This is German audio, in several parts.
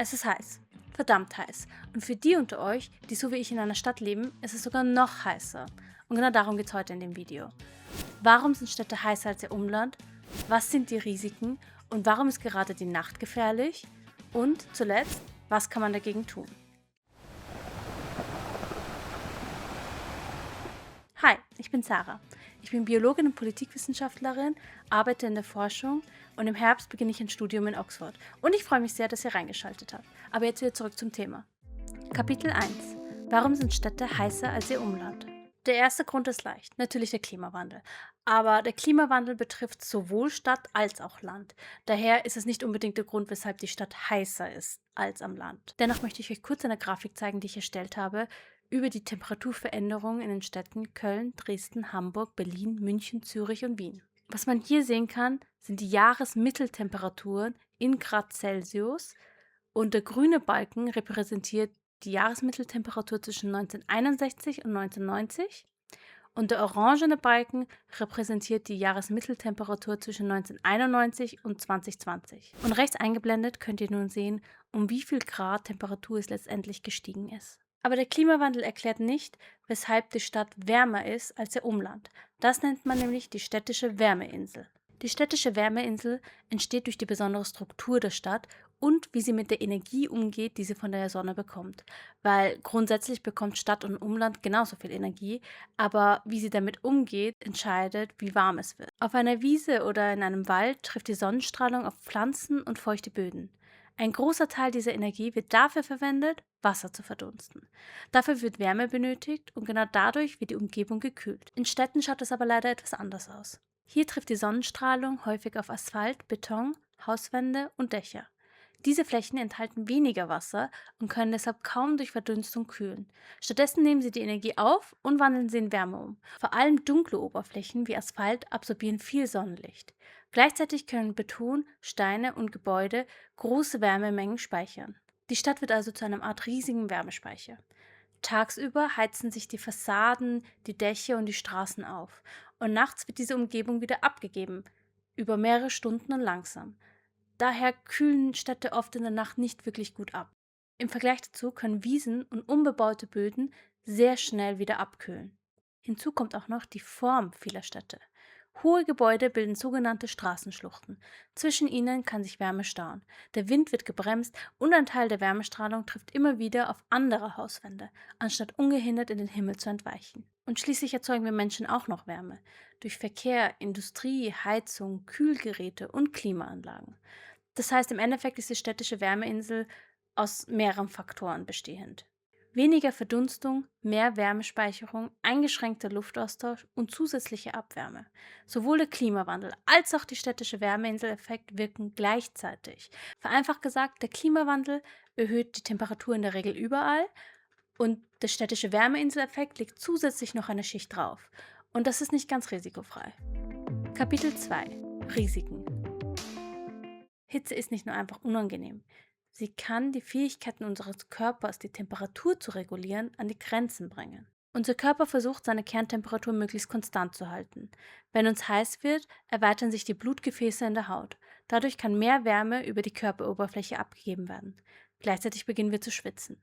Es ist heiß. Verdammt heiß. Und für die unter euch, die so wie ich in einer Stadt leben, ist es sogar noch heißer. Und genau darum geht es heute in dem Video. Warum sind Städte heißer als ihr Umland? Was sind die Risiken? Und warum ist gerade die Nacht gefährlich? Und zuletzt, was kann man dagegen tun? Hi, ich bin Sarah. Ich bin Biologin und Politikwissenschaftlerin, arbeite in der Forschung und im Herbst beginne ich ein Studium in Oxford. Und ich freue mich sehr, dass ihr reingeschaltet habt. Aber jetzt wieder zurück zum Thema. Kapitel 1. Warum sind Städte heißer als ihr Umland? Der erste Grund ist leicht, natürlich der Klimawandel. Aber der Klimawandel betrifft sowohl Stadt als auch Land. Daher ist es nicht unbedingt der Grund, weshalb die Stadt heißer ist als am Land. Dennoch möchte ich euch kurz eine Grafik zeigen, die ich erstellt habe, über die Temperaturveränderungen in den Städten Köln, Dresden, Hamburg, Berlin, München, Zürich und Wien. Was man hier sehen kann, sind die Jahresmitteltemperaturen in Grad Celsius und der grüne Balken repräsentiert die Jahresmitteltemperatur zwischen 1961 und 1990 und der orangene Balken repräsentiert die Jahresmitteltemperatur zwischen 1991 und 2020. Und rechts eingeblendet könnt ihr nun sehen, um wie viel Grad Temperatur es letztendlich gestiegen ist. Aber der Klimawandel erklärt nicht, weshalb die Stadt wärmer ist als ihr Umland. Das nennt man nämlich die städtische Wärmeinsel. Die städtische Wärmeinsel entsteht durch die besondere Struktur der Stadt und wie sie mit der Energie umgeht, die sie von der Sonne bekommt. Weil grundsätzlich bekommt Stadt und Umland genauso viel Energie, aber wie sie damit umgeht, entscheidet, wie warm es wird. Auf einer Wiese oder in einem Wald trifft die Sonnenstrahlung auf Pflanzen und feuchte Böden. Ein großer Teil dieser Energie wird dafür verwendet, Wasser zu verdunsten. Dafür wird Wärme benötigt und genau dadurch wird die Umgebung gekühlt. In Städten schaut es aber leider etwas anders aus. Hier trifft die Sonnenstrahlung häufig auf Asphalt, Beton, Hauswände und Dächer. Diese Flächen enthalten weniger Wasser und können deshalb kaum durch Verdunstung kühlen. Stattdessen nehmen sie die Energie auf und wandeln sie in Wärme um. Vor allem dunkle Oberflächen wie Asphalt absorbieren viel Sonnenlicht. Gleichzeitig können Beton, Steine und Gebäude große Wärmemengen speichern. Die Stadt wird also zu einer Art riesigen Wärmespeicher. Tagsüber heizen sich die Fassaden, die Dächer und die Straßen auf. Und nachts wird diese Umgebung wieder abgegeben, über mehrere Stunden und langsam. Daher kühlen Städte oft in der Nacht nicht wirklich gut ab. Im Vergleich dazu können Wiesen und unbebaute Böden sehr schnell wieder abkühlen. Hinzu kommt auch noch die Form vieler Städte. Hohe Gebäude bilden sogenannte Straßenschluchten. Zwischen ihnen kann sich Wärme stauen. Der Wind wird gebremst und ein Teil der Wärmestrahlung trifft immer wieder auf andere Hauswände, anstatt ungehindert in den Himmel zu entweichen. Und schließlich erzeugen wir Menschen auch noch Wärme. Durch Verkehr, Industrie, Heizung, Kühlgeräte und Klimaanlagen. Das heißt, im Endeffekt ist die städtische Wärmeinsel aus mehreren Faktoren bestehend. Weniger Verdunstung, mehr Wärmespeicherung, eingeschränkter Luftaustausch und zusätzliche Abwärme. Sowohl der Klimawandel als auch die städtische Wärmeinseleffekt wirken gleichzeitig. Vereinfacht gesagt, der Klimawandel erhöht die Temperatur in der Regel überall und der städtische Wärmeinseleffekt legt zusätzlich noch eine Schicht drauf. Und das ist nicht ganz risikofrei. Kapitel 2: Risiken. Hitze ist nicht nur einfach unangenehm. Sie kann die Fähigkeiten unseres Körpers, die Temperatur zu regulieren, an die Grenzen bringen. Unser Körper versucht, seine Kerntemperatur möglichst konstant zu halten. Wenn uns heiß wird, erweitern sich die Blutgefäße in der Haut. Dadurch kann mehr Wärme über die Körperoberfläche abgegeben werden. Gleichzeitig beginnen wir zu schwitzen.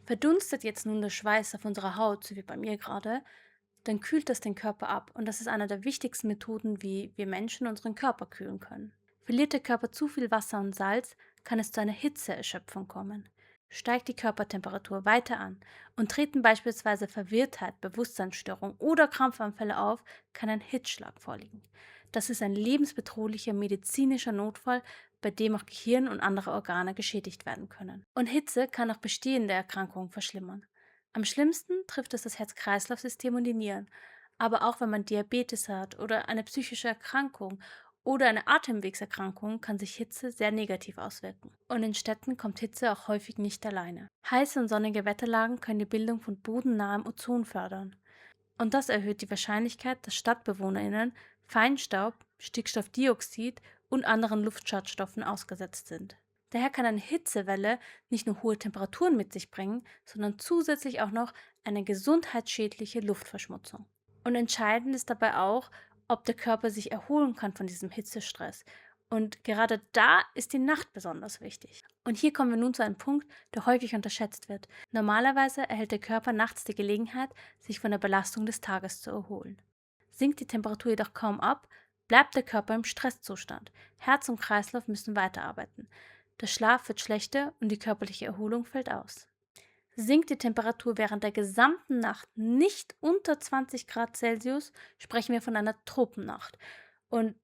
Verdunstet jetzt nun der Schweiß auf unserer Haut, so wie bei mir gerade, dann kühlt das den Körper ab und das ist eine der wichtigsten Methoden, wie wir Menschen unseren Körper kühlen können. Verliert der Körper zu viel Wasser und Salz, kann es zu einer Hitzeerschöpfung kommen. Steigt die Körpertemperatur weiter an und treten beispielsweise Verwirrtheit, Bewusstseinsstörung oder Krampfanfälle auf, kann ein Hitzschlag vorliegen. Das ist ein lebensbedrohlicher medizinischer Notfall, bei dem auch Gehirn und andere Organe geschädigt werden können. Und Hitze kann auch bestehende Erkrankungen verschlimmern. Am schlimmsten trifft es das Herz-Kreislauf-System und die Nieren. Aber auch wenn man Diabetes hat oder eine psychische Erkrankung oder eine Atemwegserkrankung kann sich Hitze sehr negativ auswirken. Und in Städten kommt Hitze auch häufig nicht alleine. Heiße und sonnige Wetterlagen können die Bildung von bodennahem Ozon fördern. Und das erhöht die Wahrscheinlichkeit, dass StadtbewohnerInnen Feinstaub, Stickstoffdioxid und anderen Luftschadstoffen ausgesetzt sind. Daher kann eine Hitzewelle nicht nur hohe Temperaturen mit sich bringen, sondern zusätzlich auch noch eine gesundheitsschädliche Luftverschmutzung. Und entscheidend ist dabei auch, ob der Körper sich erholen kann von diesem Hitzestress Und gerade da ist die Nacht besonders wichtig. Und hier kommen wir nun zu einem Punkt, der häufig unterschätzt wird. Normalerweise erhält der Körper nachts die Gelegenheit, sich von der Belastung des Tages zu erholen. Sinkt die Temperatur jedoch kaum ab, bleibt der Körper im Stresszustand. Herz und Kreislauf müssen weiterarbeiten. Der Schlaf wird schlechter und die körperliche Erholung fällt aus. Sinkt die Temperatur während der gesamten Nacht nicht unter 20 Grad Celsius, sprechen wir von einer Tropennacht. Und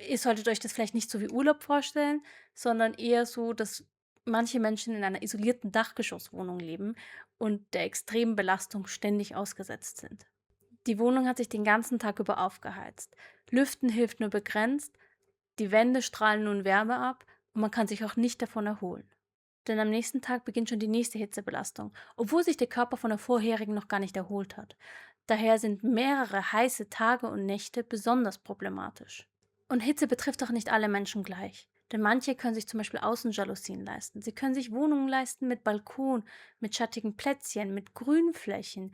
ihr solltet euch das vielleicht nicht so wie Urlaub vorstellen, sondern eher so, dass manche Menschen in einer isolierten Dachgeschosswohnung leben und der extremen Belastung ständig ausgesetzt sind. Die Wohnung hat sich den ganzen Tag über aufgeheizt. Lüften hilft nur begrenzt, die Wände strahlen nun Wärme ab und man kann sich auch nicht davon erholen. Denn am nächsten Tag beginnt schon die nächste Hitzebelastung, obwohl sich der Körper von der vorherigen noch gar nicht erholt hat. Daher sind mehrere heiße Tage und Nächte besonders problematisch. Und Hitze betrifft auch nicht alle Menschen gleich. Denn manche können sich zum Beispiel Außenjalousien leisten. Sie können sich Wohnungen leisten mit Balkon, mit schattigen Plätzchen, mit Grünflächen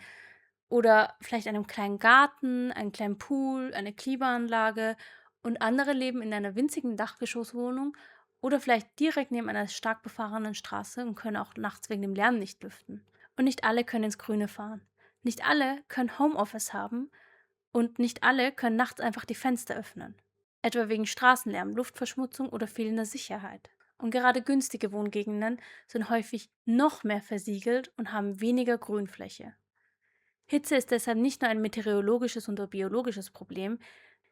oder vielleicht einem kleinen Garten, einem kleinen Pool, eine Klimaanlage. Und andere leben in einer winzigen Dachgeschosswohnung oder vielleicht direkt neben einer stark befahrenen Straße und können auch nachts wegen dem Lärm nicht lüften. Und nicht alle können ins Grüne fahren. Nicht alle können Homeoffice haben und nicht alle können nachts einfach die Fenster öffnen. Etwa wegen Straßenlärm, Luftverschmutzung oder fehlender Sicherheit. Und gerade günstige Wohngegenden sind häufig noch mehr versiegelt und haben weniger Grünfläche. Hitze ist deshalb nicht nur ein meteorologisches und biologisches Problem,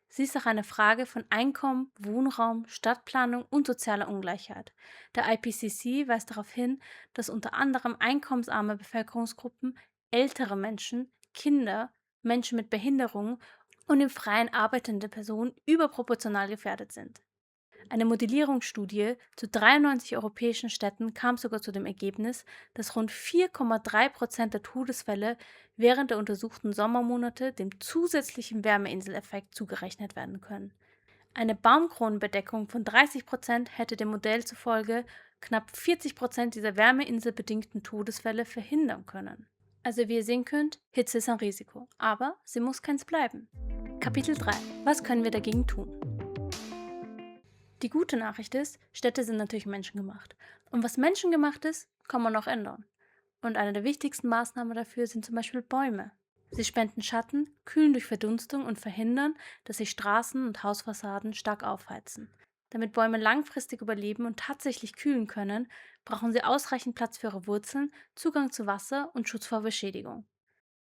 sie ist auch eine Frage von Einkommen, Wohnraum, Stadtplanung und sozialer Ungleichheit. Der IPCC weist darauf hin, dass unter anderem einkommensarme Bevölkerungsgruppen, ältere Menschen, Kinder, Menschen mit Behinderungen und im Freien arbeitende Personen überproportional gefährdet sind. Eine Modellierungsstudie zu 93 europäischen Städten kam sogar zu dem Ergebnis, dass rund 4,3% der Todesfälle während der untersuchten Sommermonate dem zusätzlichen Wärmeinseleffekt zugerechnet werden können. Eine Baumkronenbedeckung von 30% hätte dem Modell zufolge knapp 40% dieser wärmeinselbedingten Todesfälle verhindern können. Also wie ihr sehen könnt, Hitze ist ein Risiko, aber sie muss keins bleiben. Kapitel 3. Was können wir dagegen tun? Die gute Nachricht ist, Städte sind natürlich menschengemacht. Und was menschengemacht ist, kann man auch ändern. Und eine der wichtigsten Maßnahmen dafür sind zum Beispiel Bäume. Sie spenden Schatten, kühlen durch Verdunstung und verhindern, dass sich Straßen und Hausfassaden stark aufheizen. Damit Bäume langfristig überleben und tatsächlich kühlen können, brauchen sie ausreichend Platz für ihre Wurzeln, Zugang zu Wasser und Schutz vor Beschädigung.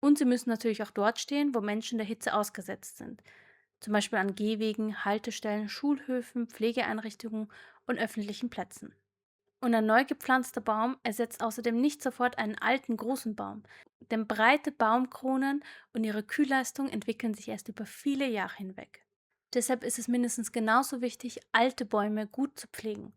Und sie müssen natürlich auch dort stehen, wo Menschen der Hitze ausgesetzt sind. Zum Beispiel an Gehwegen, Haltestellen, Schulhöfen, Pflegeeinrichtungen und öffentlichen Plätzen. Und ein neu gepflanzter Baum ersetzt außerdem nicht sofort einen alten großen Baum, denn breite Baumkronen und ihre Kühlleistung entwickeln sich erst über viele Jahre hinweg. Deshalb ist es mindestens genauso wichtig, alte Bäume gut zu pflegen.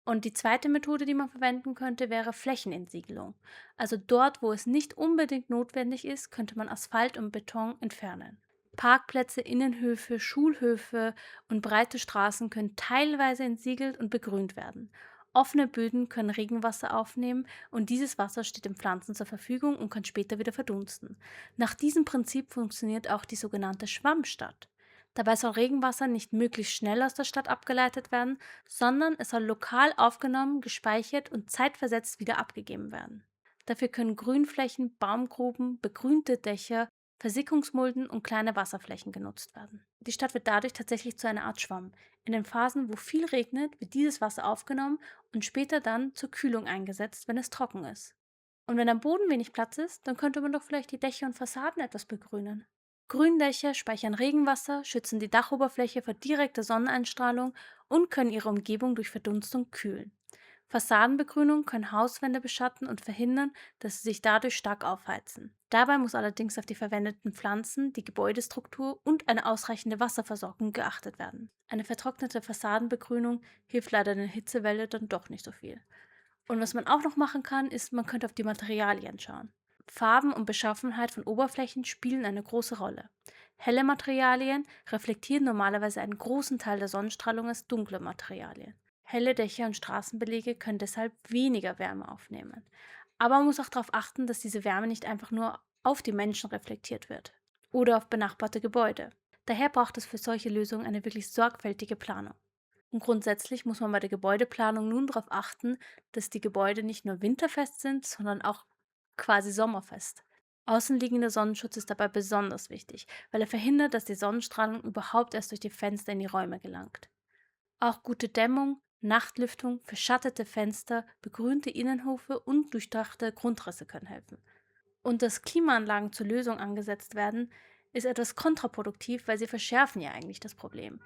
Und die zweite Methode, die man verwenden könnte, wäre Flächenentsiegelung. Also dort, wo es nicht unbedingt notwendig ist, könnte man Asphalt und Beton entfernen. Parkplätze, Innenhöfe, Schulhöfe und breite Straßen können teilweise entsiegelt und begrünt werden. Offene Böden können Regenwasser aufnehmen und dieses Wasser steht den Pflanzen zur Verfügung und kann später wieder verdunsten. Nach diesem Prinzip funktioniert auch die sogenannte Schwammstadt. Dabei soll Regenwasser nicht möglichst schnell aus der Stadt abgeleitet werden, sondern es soll lokal aufgenommen, gespeichert und zeitversetzt wieder abgegeben werden. Dafür können Grünflächen, Baumgruben, begrünte Dächer, Versickungsmulden und kleine Wasserflächen genutzt werden. Die Stadt wird dadurch tatsächlich zu einer Art Schwamm. In den Phasen, wo viel regnet, wird dieses Wasser aufgenommen und später dann zur Kühlung eingesetzt, wenn es trocken ist. Und wenn am Boden wenig Platz ist, dann könnte man doch vielleicht die Dächer und Fassaden etwas begrünen. Gründächer speichern Regenwasser, schützen die Dachoberfläche vor direkter Sonneneinstrahlung und können ihre Umgebung durch Verdunstung kühlen. Fassadenbegrünung können Hauswände beschatten und verhindern, dass sie sich dadurch stark aufheizen. Dabei muss allerdings auf die verwendeten Pflanzen, die Gebäudestruktur und eine ausreichende Wasserversorgung geachtet werden. Eine vertrocknete Fassadenbegrünung hilft leider in der Hitzewelle dann doch nicht so viel. Und was man auch noch machen kann, ist, man könnte auf die Materialien schauen. Farben und Beschaffenheit von Oberflächen spielen eine große Rolle. Helle Materialien reflektieren normalerweise einen großen Teil der Sonnenstrahlung als dunkle Materialien. Helle Dächer und Straßenbeläge können deshalb weniger Wärme aufnehmen. Aber man muss auch darauf achten, dass diese Wärme nicht einfach nur auf die Menschen reflektiert wird oder auf benachbarte Gebäude. Daher braucht es für solche Lösungen eine wirklich sorgfältige Planung. Und grundsätzlich muss man bei der Gebäudeplanung nun darauf achten, dass die Gebäude nicht nur winterfest sind, sondern auch quasi sommerfest. Außenliegender Sonnenschutz ist dabei besonders wichtig, weil er verhindert, dass die Sonnenstrahlung überhaupt erst durch die Fenster in die Räume gelangt. Auch gute Dämmung, Nachtlüftung, verschattete Fenster, begrünte Innenhofe und durchdachte Grundrisse können helfen. Und dass Klimaanlagen zur Lösung angesetzt werden, ist etwas kontraproduktiv, weil sie verschärfen ja eigentlich das Problem.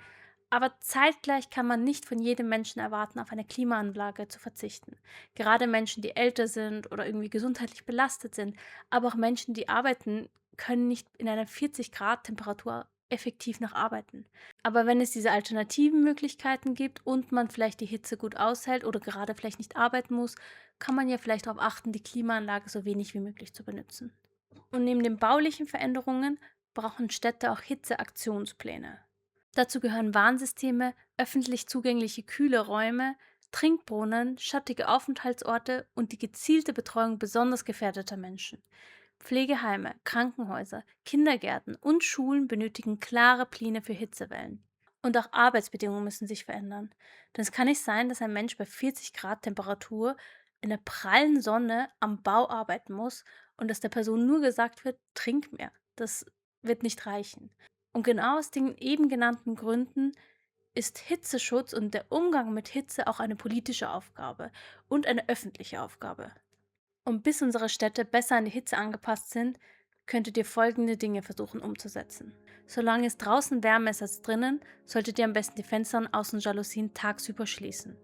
Aber zeitgleich kann man nicht von jedem Menschen erwarten, auf eine Klimaanlage zu verzichten. Gerade Menschen, die älter sind oder irgendwie gesundheitlich belastet sind, aber auch Menschen, die arbeiten, können nicht in einer 40 Grad Temperatur effektiv noch arbeiten. Aber wenn es diese alternativen Möglichkeiten gibt und man vielleicht die Hitze gut aushält oder gerade vielleicht nicht arbeiten muss, kann man ja vielleicht darauf achten, die Klimaanlage so wenig wie möglich zu benutzen. Und neben den baulichen Veränderungen brauchen Städte auch Hitzeaktionspläne. Dazu gehören Warnsysteme, öffentlich zugängliche kühle Räume, Trinkbrunnen, schattige Aufenthaltsorte und die gezielte Betreuung besonders gefährdeter Menschen. Pflegeheime, Krankenhäuser, Kindergärten und Schulen benötigen klare Pläne für Hitzewellen. Und auch Arbeitsbedingungen müssen sich verändern. Denn es kann nicht sein, dass ein Mensch bei 40 Grad Temperatur in der prallen Sonne am Bau arbeiten muss und dass der Person nur gesagt wird, trink mehr. Das wird nicht reichen. Und genau aus den eben genannten Gründen ist Hitzeschutz und der Umgang mit Hitze auch eine politische Aufgabe und eine öffentliche Aufgabe. Und bis unsere Städte besser an die Hitze angepasst sind, könntet ihr folgende Dinge versuchen umzusetzen. Solange es draußen wärmer ist als drinnen, solltet ihr am besten die Fenster und Außenjalousien tagsüber schließen.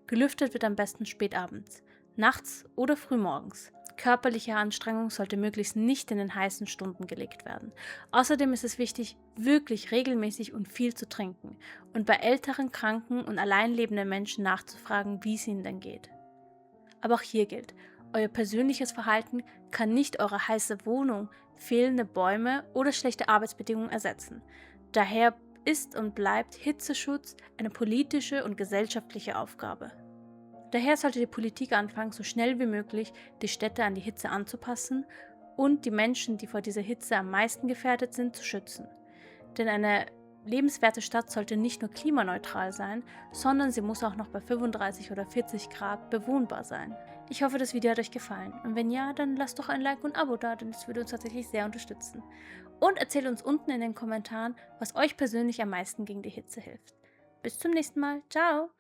Gelüftet wird am besten spätabends, nachts oder frühmorgens. Körperliche Anstrengung sollte möglichst nicht in den heißen Stunden gelegt werden. Außerdem ist es wichtig, wirklich regelmäßig und viel zu trinken und bei älteren, kranken und allein lebenden Menschen nachzufragen, wie es ihnen denn geht. Aber auch hier gilt, euer persönliches Verhalten kann nicht eure heiße Wohnung, fehlende Bäume oder schlechte Arbeitsbedingungen ersetzen. Daher ist und bleibt Hitzeschutz eine politische und gesellschaftliche Aufgabe. Daher sollte die Politik anfangen, so schnell wie möglich die Städte an die Hitze anzupassen und die Menschen, die vor dieser Hitze am meisten gefährdet sind, zu schützen. Denn eine lebenswerte Stadt sollte nicht nur klimaneutral sein, sondern sie muss auch noch bei 35 oder 40 Grad bewohnbar sein. Ich hoffe, das Video hat euch gefallen. Und wenn ja, dann lasst doch ein Like und ein Abo da, denn das würde uns tatsächlich sehr unterstützen. Und erzählt uns unten in den Kommentaren, was euch persönlich am meisten gegen die Hitze hilft. Bis zum nächsten Mal. Ciao!